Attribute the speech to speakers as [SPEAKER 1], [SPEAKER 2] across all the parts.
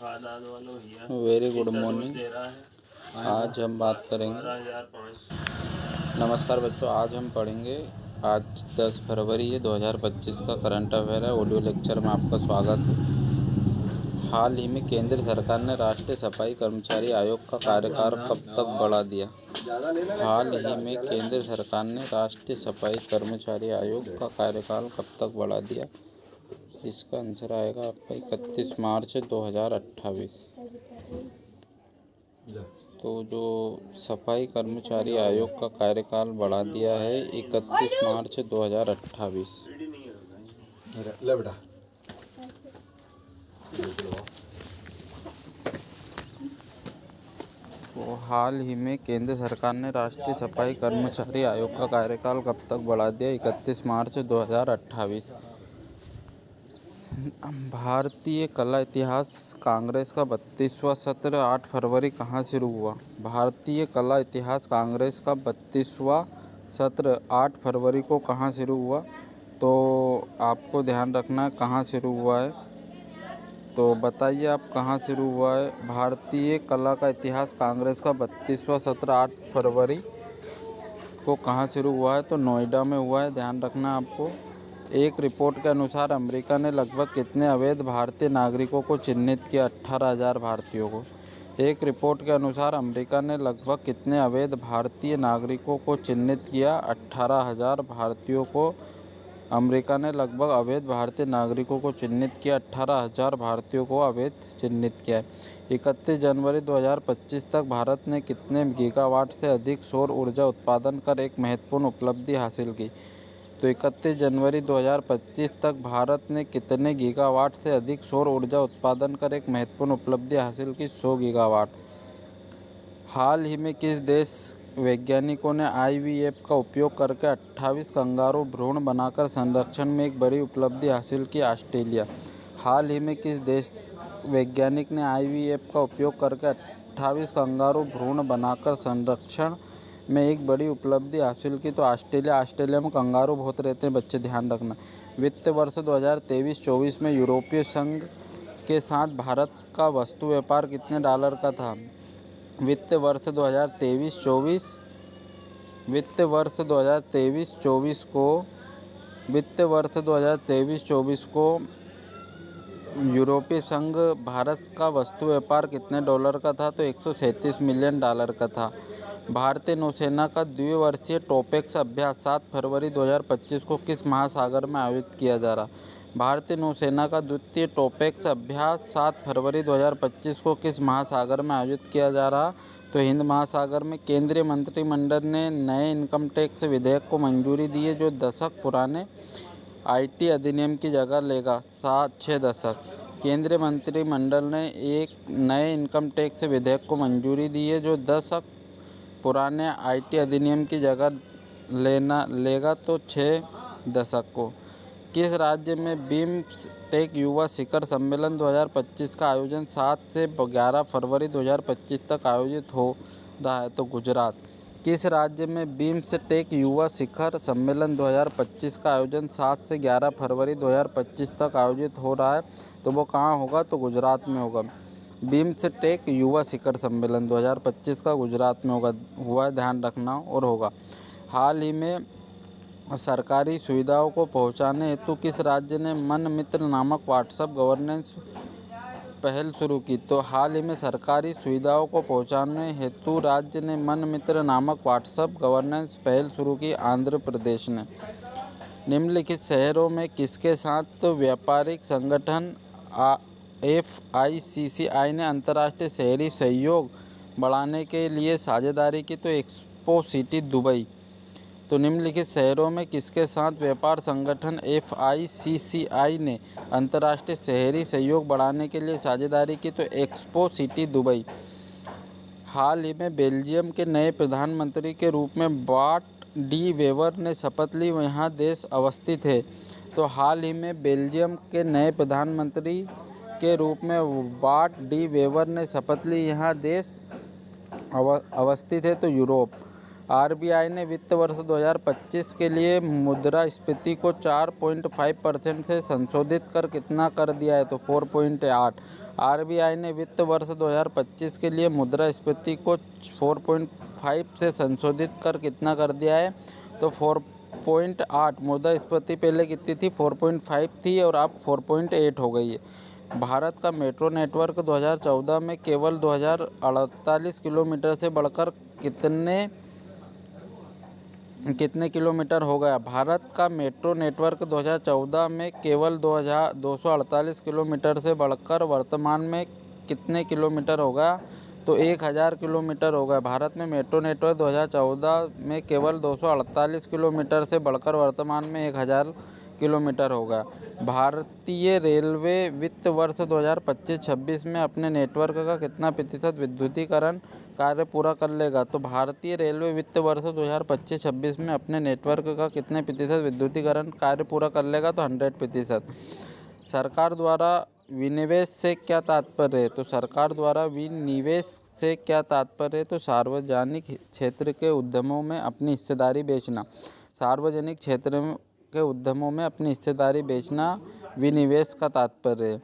[SPEAKER 1] Very good morning. आज हम बात करेंगे। नमस्कार बच्चों, आज हम पढ़ेंगे। आज 10 फरवरी है 2025 का करंट अफेयर है। ऑडियो लेक्चर में आपका स्वागत है। हाल ही में केंद्र सरकार ने राष्ट्रीय सफाई कर्मचारी आयोग का कार्यकाल कब तक बढ़ा दिया? हाल ही में केंद्र सरकार ने राष्ट्रीय सफाई कर्मचारी आयोग का कार्यकाल कब तक बढ़ा दिया? इसका आंसर आएगा आपका 31 मार्च 2028। तो जो सफाई कर्मचारी आयोग का कार्यकाल बढ़ा दिया है 31 मार्च 2028। तो हाल ही में केंद्र सरकार ने राष्ट्रीय सफाई कर्मचारी आयोग का कार्यकाल कब तक बढ़ा दिया? 31 मार्च 2028। भारतीय कला इतिहास कांग्रेस का 32वां सत्र 8 फरवरी कहाँ शुरू हुआ? भारतीय कला इतिहास कांग्रेस का 32वां सत्र 8 फरवरी को कहाँ शुरू हुआ? तो आपको ध्यान रखना है कहाँ शुरू हुआ है। तो बताइए आप कहाँ शुरू हुआ है। भारतीय कला का इतिहास कांग्रेस का 32वां सत्र 8 फरवरी को कहाँ शुरू हुआ है? तो नोएडा में हुआ है, ध्यान रखना आपको। एक रिपोर्ट के अनुसार अमेरिका ने लगभग कितने अवैध भारतीय नागरिकों को चिन्हित किया? 18,000 भारतीयों को। एक रिपोर्ट के अनुसार अमेरिका ने लगभग कितने अवैध भारतीय नागरिकों को चिन्हित किया? 18,000 भारतीयों को अमेरिका ने लगभग अवैध भारतीय नागरिकों को चिन्हित किया। 18,000 भारतीयों को अवैध चिन्हित किया है। 31 जनवरी 2025 तक भारत ने कितने गीगावाट से अधिक सौर ऊर्जा उत्पादन कर एक महत्वपूर्ण उपलब्धि हासिल की? तो 31 जनवरी 2025 तक भारत ने कितने गीगावाट से अधिक सौर ऊर्जा उत्पादन कर एक महत्वपूर्ण उपलब्धि हासिल की? 100 गीगावाट। हाल ही में किस देश वैज्ञानिकों ने IVF का उपयोग करके 28 कंगारू भ्रूण बनाकर संरक्षण में एक बड़ी उपलब्धि हासिल की? ऑस्ट्रेलिया। हाल ही में किस देश वैज्ञानिक ने IVF का उपयोग करके 28 कंगारू भ्रूण बनाकर संरक्षण में एक बड़ी उपलब्धि हासिल की? तो ऑस्ट्रेलिया। ऑस्ट्रेलिया में कंगारू बहुत रहते हैं बच्चे, ध्यान रखना। वित्त वर्ष 2023-24 में यूरोपीय संघ के साथ भारत का वस्तु व्यापार कितने डॉलर का था? वित्त वर्ष 2023-24 को यूरोपीय संघ भारत का वस्तु व्यापार कितने डॉलर का था? तो 137 मिलियन डॉलर का था। भारतीय नौसेना का द्विवर्षीय टोपेक्स अभ्यास 7 फरवरी 2025 को किस महासागर में आयोजित किया जा रहा? भारतीय नौसेना का द्वितीय टोपेक्स अभ्यास 7 फरवरी 2025 को किस महासागर में आयोजित किया जा रहा? तो हिंद महासागर में। केंद्रीय मंत्रिमंडल ने नए इनकम टैक्स विधेयक को मंजूरी दी है जो दशक पुराने IT अधिनियम की जगह लेगा। 6 दशक। केंद्रीय मंत्रिमंडल ने एक नए इनकम टैक्स विधेयक को मंजूरी दी है जो दशक पुराने IT अधिनियम की जगह लेगा, तो 6 दशक को। किस राज्य में बिम्स्टेक युवा शिखर सम्मेलन 2025 का आयोजन 7 से 11 फरवरी 2025 तक आयोजित हो रहा है? तो गुजरात। किस राज्य में बिम्स्टेक युवा शिखर सम्मेलन 2025 का आयोजन 7 से 11 फरवरी 2025 तक आयोजित हो रहा है? तो वो कहाँ होगा? तो गुजरात में होगा। बिम्स्टेक युवा शिखर सम्मेलन 2025 का गुजरात में हुआ है, ध्यान रखना, और होगा। हाल ही में सरकारी सुविधाओं को पहुंचाने हेतु किस राज्य ने मन मित्र नामक व्हाट्सएप गवर्नेंस पहल शुरू की? तो हाल ही में सरकारी सुविधाओं को पहुंचाने हेतु राज्य ने मन मित्र नामक व्हाट्सएप गवर्नेंस पहल शुरू की, आंध्र प्रदेश ने। निम्नलिखित शहरों में किसके साथ व्यापारिक संगठन FICCI ने अंतर्राष्ट्रीय शहरी सहयोग बढ़ाने के लिए साझेदारी की? तो एक्सपो सिटी दुबई। तो निम्नलिखित शहरों में किसके साथ व्यापार संगठन FICCI ने अंतर्राष्ट्रीय शहरी सहयोग बढ़ाने के लिए साझेदारी की? तो एक्सपो सिटी दुबई। हाल ही में बेल्जियम के नए प्रधानमंत्री के रूप में बार्ट डी वेवर ने शपथ ली, यहाँ देश अवस्थित है? तो हाल ही में बेल्जियम के नए प्रधानमंत्री के रूप में बार्ट डी वेवर ने शपथ ली, यहाँ देश अवस्थित है? तो यूरोप। RBI ने वित्त वर्ष 2025 के लिए मुद्रास्फीति को 4.5% से संशोधित कर कितना कर दिया है? तो 4.8। आरबीआई ने वित्त वर्ष 2025 के लिए मुद्रास्फीति को 4.5 से संशोधित कर कितना कर दिया है? तो 4.8। मुद्रास्फीति पहले कितनी थी? 4.5 थी और अब 4.8 हो गई है। भारत का मेट्रो नेटवर्क 2014 में केवल 2048 किलोमीटर से बढ़कर कितने किलोमीटर हो गया? भारत का मेट्रो नेटवर्क 2014 में केवल 248 किलोमीटर से बढ़कर वर्तमान में कितने किलोमीटर हो गया? तो 1000 किलोमीटर हो गया। भारत में मेट्रो नेटवर्क 2014 में केवल 248 किलोमीटर से बढ़कर वर्तमान में 1000 किलोमीटर हो गया। भारतीय रेलवे वित्त वर्ष 2025-26 में अपने नेटवर्क का कितना प्रतिशत विद्युतीकरण कार्य पूरा कर लेगा? तो भारतीय रेलवे वित्त वर्ष 2025-26 में अपने नेटवर्क का कितने प्रतिशत विद्युतीकरण कार्य पूरा कर लेगा? तो 100%। सरकार द्वारा विनिवेश से क्या तात्पर्य है? तो सरकार द्वारा विनिवेश से क्या तात्पर्य है? तो सार्वजनिक क्षेत्र के उद्यमों में अपनी हिस्सेदारी बेचना। सार्वजनिक क्षेत्र के उद्यमों में अपनी हिस्सेदारी बेचना विनिवेश का तात्पर्य है।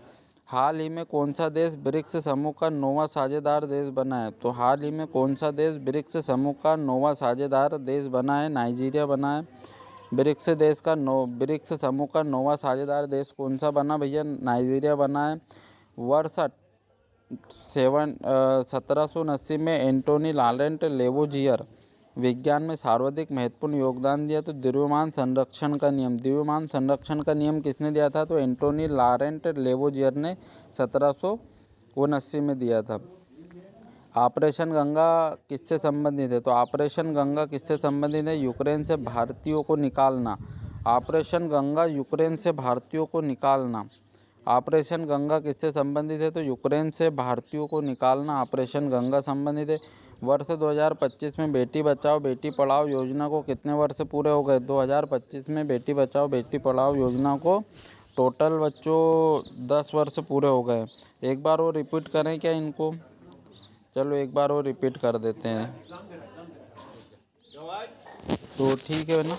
[SPEAKER 1] हाल ही में कौन सा देश ब्रिक्स समूह का 9वां साझेदार देश बना है? तो हाल ही में कौन सा देश ब्रिक्स समूह का 9वां साझेदार देश बना है? नाइजीरिया बना है। ब्रिक्स समूह का 9वां साझेदार देश कौन सा बना भैया? नाइजीरिया बना है। वर्ष 1779 में एंटोनी लॉरेंट लेवोजियर विज्ञान में सर्वाधिक महत्वपूर्ण योगदान दिया। तो द्रव्यमान संरक्षण का नियम किसने दिया था? तो एंटोनी लॉरेंट लेवोजियर ने 1779 में दिया था। ऑपरेशन गंगा किससे संबंधित है? तो ऑपरेशन गंगा किससे संबंधित है? यूक्रेन से भारतीयों को निकालना। ऑपरेशन गंगा यूक्रेन से भारतीयों को निकालना। ऑपरेशन गंगा किससे संबंधित है? तो यूक्रेन से भारतीयों को निकालना ऑपरेशन गंगा संबंधित है। वर्ष 2025 में बेटी बचाओ बेटी पढ़ाओ योजना को कितने वर्ष पूरे हो गए? 2025 में बेटी बचाओ बेटी पढ़ाओ योजना को टोटल बच्चों 10 वर्ष पूरे हो गए। एक बार वो रिपीट करें क्या इनको? चलो एक बार वो रिपीट कर देते हैं। तो ठीक है ना।